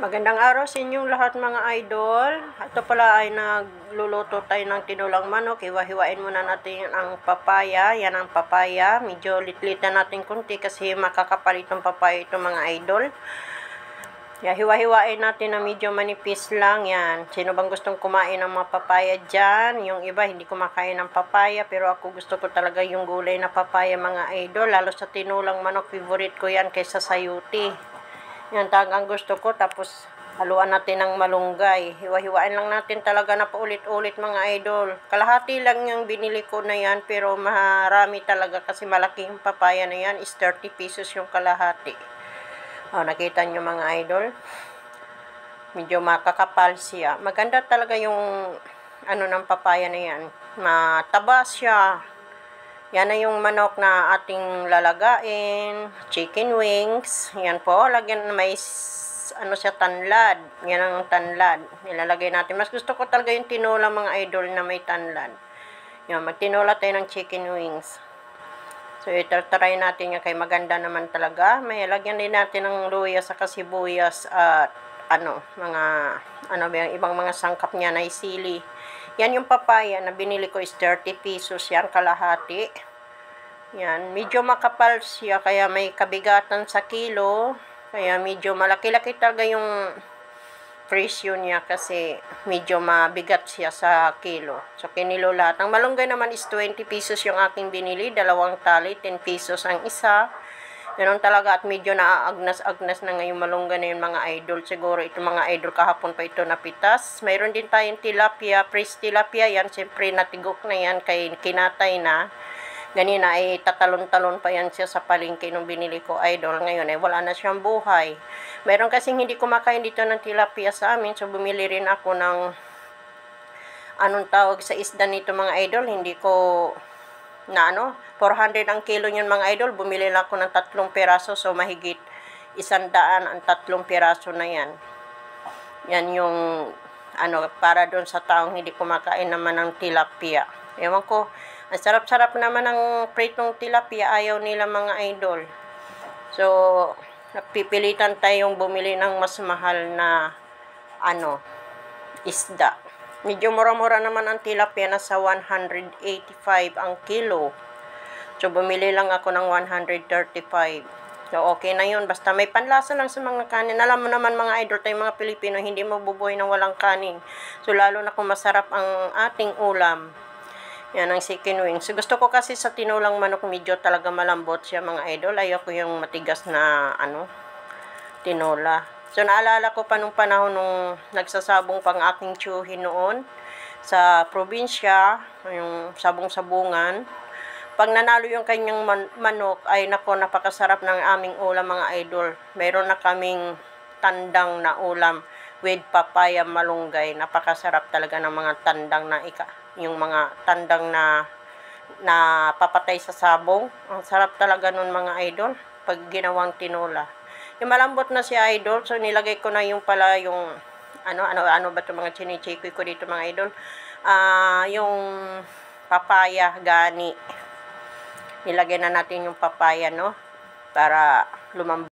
Magandang araw sa inyong lahat mga idol. Ito pala ay nagluluto tayo ng tinulang manok. Hiwa-hiwain muna natin ang papaya. Yan ang papaya. Medyo litlitan natin kunti kasi makakapal itong papaya ito mga idol. Hiwa-hiwain natin na medyo manipis lang. Yan. Sino bang gustong kumain ng mga papaya dyan? Yung iba hindi kumakain ng papaya pero ako gusto ko talaga yung gulay na papaya mga idol. Lalo sa tinulang manok, favorite ko yan kaysa sayuti. Yan talagang gusto ko. Tapos haluan natin ng malunggay. Hiwa-hiwain lang natin talaga na paulit-ulit mga idol. Kalahati lang yung binili ko na yan pero marami talaga kasi malaki yung papaya na yan. Is 30 pesos yung kalahati. Nakita nyo mga idol. Medyo makakapal siya. Maganda talaga yung ng papaya na yan. Mataba siya. Yan na yung manok na ating lalagain. Chicken wings. Yan po. Lagyan may siya, tanlad. Yan ang tanlad. Nilalagay natin. Mas gusto ko talaga yung tinola mga idol na may tanlad. Yan. Magtinola tayo ng chicken wings. So, ito-try natin yan kay maganda naman talaga. May lagyan din natin ng luya sa sibuyas at ibang mga sangkap niya na sili. Yan yung papaya na binili ko is 30 pesos yan, kalahati. Yan, medyo makapal siya kaya may kabigatan sa kilo. Kaya medyo malaki-laki talaga yung presyo niya kasi medyo mabigat siya sa kilo. So, kinilo lahat. Ang malunggay naman is 20 pesos yung aking binili. Dalawang tali, 10 pesos ang isa. Ganun talaga at medyo naaagnas-agnas na ngayong malunggay na yung mga idol. Siguro ito mga idol kahapon pa ito napitas. Mayroon din tayong tilapia, fresh tilapia yan. Siyempre natigok na yan kay kinatay na. Ganina ay tatalon-talon pa yan siya sa palengke nung binili ko idol. Ngayon ay wala na siyang buhay. Mayroon kasing hindi kumakain dito ng tilapia sa amin. So bumili rin ako ng tawag sa isda nito mga idol. Hindi ko 400 ang kilo yun mga idol. Bumili lang ako ng 3 piraso. So mahigit 100 ang 3 piraso na yan. Yan yung para doon sa taong hindi kumakain naman ng tilapia. Ewan ko, ang sarap-sarap naman ng pritong tilapia. Ayaw nila mga idol. So, napipilitan tayong bumili ng mas mahal na isda. Medyo mura-mura naman ang tilapia, nasa 185 ang kilo. So, bumili lang ako ng 135. So, okay na yun. Basta may panlasa lang sa mga kanin. Alam mo naman mga idol, tayong mga Pilipino, hindi mabubuhay ng walang kanin. So, lalo na kung masarap ang ating ulam. Yan ang chicken wings. So, gusto ko kasi sa tinulang manok, medyo talaga malambot siya mga idol. Ayoko yung matigas na tinola. So, naalala ko pa nung panahon nung nagsasabong pang aking tiyuhin noon sa probinsya, yung sabong-sabungan. Pag nanalo yung kanyang manok, ay nako, napakasarap ng aming ulam mga idol. Mayroon na kaming tandang na ulam with papaya malunggay. Napakasarap talaga ng mga tandang na yung mga tandang na papatay sa sabong. Ang sarap talaga nun mga idol pag ginawang tinola. Yung malambot na si idol, so nilagay ko na yung pala yung ano ba ito mga chinichikoy ko dito mga idol. Yung papaya gani. Nilagay na natin yung papaya para lumambot.